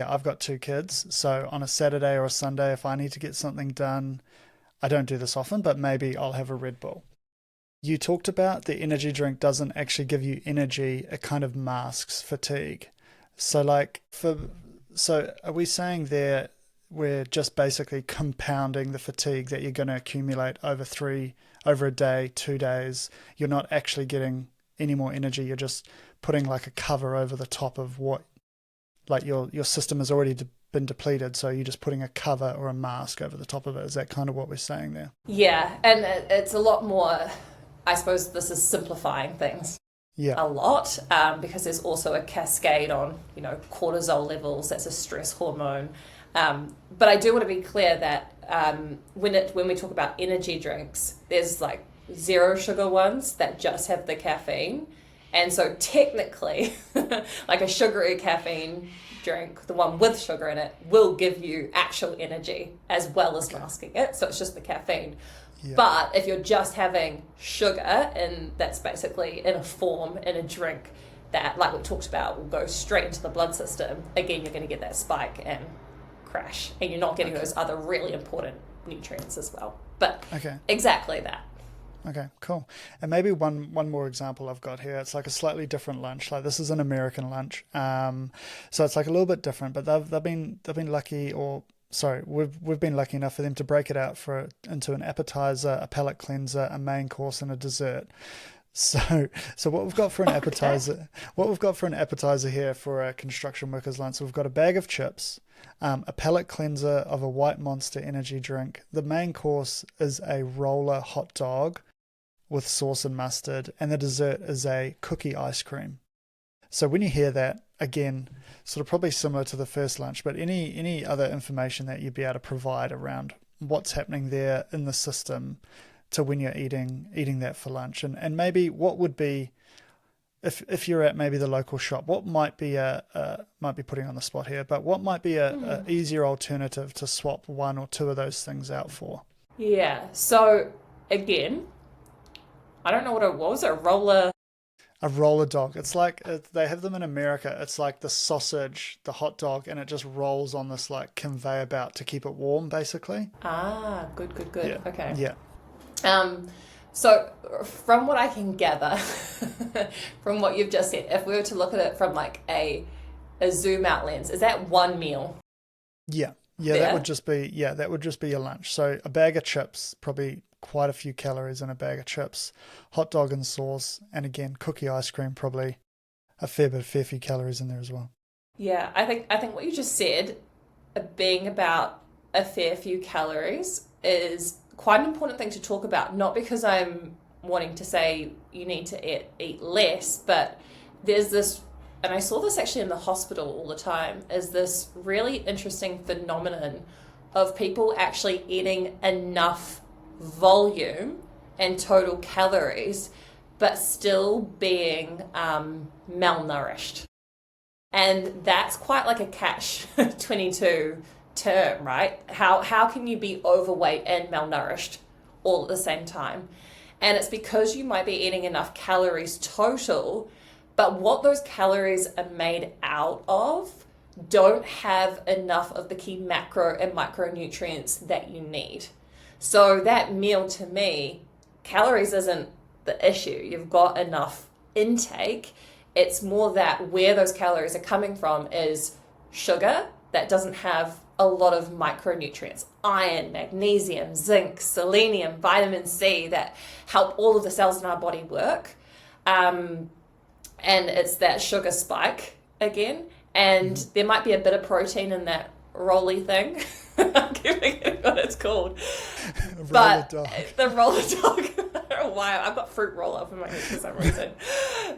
Yeah, I've got two kids, so on a Saturday or a Sunday, if I need to get something done, I don't do this often, but maybe I'll have a Red Bull. You talked about the energy drink doesn't actually give you energy, it kind of masks fatigue. So so are we saying there we're just basically compounding the fatigue that you're going to accumulate over a day, 2 days? You're not actually getting any more energy, you're just putting like a cover over the top of what, like your system has already been depleted, so you're just putting a cover or a mask over the top of it. Is that kind of what we're saying there? Yeah, and it's a lot more, I suppose this is simplifying things Yeah. a lot, because there's also a cascade on, cortisol levels. That's a stress hormone. But I do want to be clear that when we talk about energy drinks, there's like zero sugar ones that just have the caffeine. And so technically, like a sugary caffeine drink, the one with sugar in it, will give you actual energy as well as masking it. So it's just the caffeine. Yeah. But if you're just having sugar, and that's basically in a form, in a drink that, like we talked about, will go straight into the blood system, again, you're going to get that spike and crash. And you're not getting those other really important nutrients as well. But exactly that. Okay, cool. And maybe one more example I've got here. It's like a slightly different lunch. Like this is an American lunch, so it's like a little bit different. But they've been lucky, or sorry, we've been lucky enough for them to break it out into an appetizer, a palate cleanser, a main course, and a dessert. So what we've got for an appetizer, here for a construction workers lunch, so we've got a bag of chips, a palate cleanser of a white Monster energy drink. The main course is a roller hot dog with sauce and mustard, and the dessert is a cookie ice cream. So when you hear that, again, sort of probably similar to the first lunch, but any other information that you'd be able to provide around what's happening there in the system to when you're eating that for lunch, and maybe what would be, if you're at maybe the local shop, what might be might be putting on the spot here, but what might be a easier alternative to swap one or two of those things out for? Yeah. So again, I don't know what it was. A roller. A roller dog. It's like they have them in America. It's like the sausage, the hot dog, and it just rolls on this like conveyor belt to keep it warm, basically. Ah, good, good, good. Yeah. Okay. Yeah. So from what I can gather, from what you've just said, if we were to look at it from like a zoom out lens, is that one meal? Yeah. Yeah, There? that would just be your lunch. So a bag of chips, probably quite a few calories in a bag of chips, hot dog and sauce, and again, cookie ice cream, probably a fair few calories in there as well. Yeah, I think what you just said, being about a fair few calories, is quite an important thing to talk about. Not because I'm wanting to say you need to eat less, but there's this, and I saw this actually in the hospital all the time, is this really interesting phenomenon of people actually eating enough volume and total calories, but still being malnourished. And that's quite like a catch 22 term, right? How can you be overweight and malnourished all at the same time? And it's because you might be eating enough calories total, but what those calories are made out of don't have enough of the key macro and micronutrients that you need. So that meal, to me, calories isn't the issue. You've got enough intake. It's more that where those calories are coming from is sugar that doesn't have a lot of micronutrients: iron, magnesium, zinc, selenium, vitamin C, that help all of the cells in our body work. And it's that sugar spike again. And there might be a bit of protein in that rolly thing. I'm giving it what it's called. But the roller dog, I don't know why, I've got fruit roll up in my head for some reason.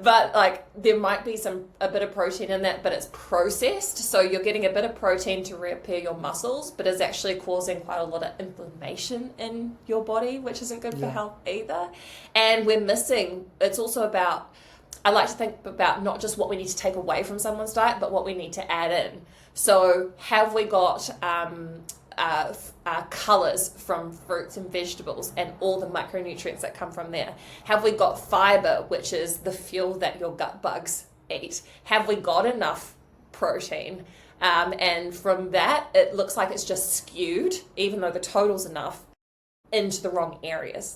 But like there might be a bit of protein in that, but it's processed. So you're getting a bit of protein to repair your muscles, but it's actually causing quite a lot of inflammation in your body, which isn't good for health either. And we're missing, it's also about, I like to think about not just what we need to take away from someone's diet, but what we need to add in. So have we got colours from fruits and vegetables and all the micronutrients that come from there? Have we got fibre, which is the fuel that your gut bugs eat? Have we got enough protein? And from that, it looks like it's just skewed, even though the total's enough, into the wrong areas.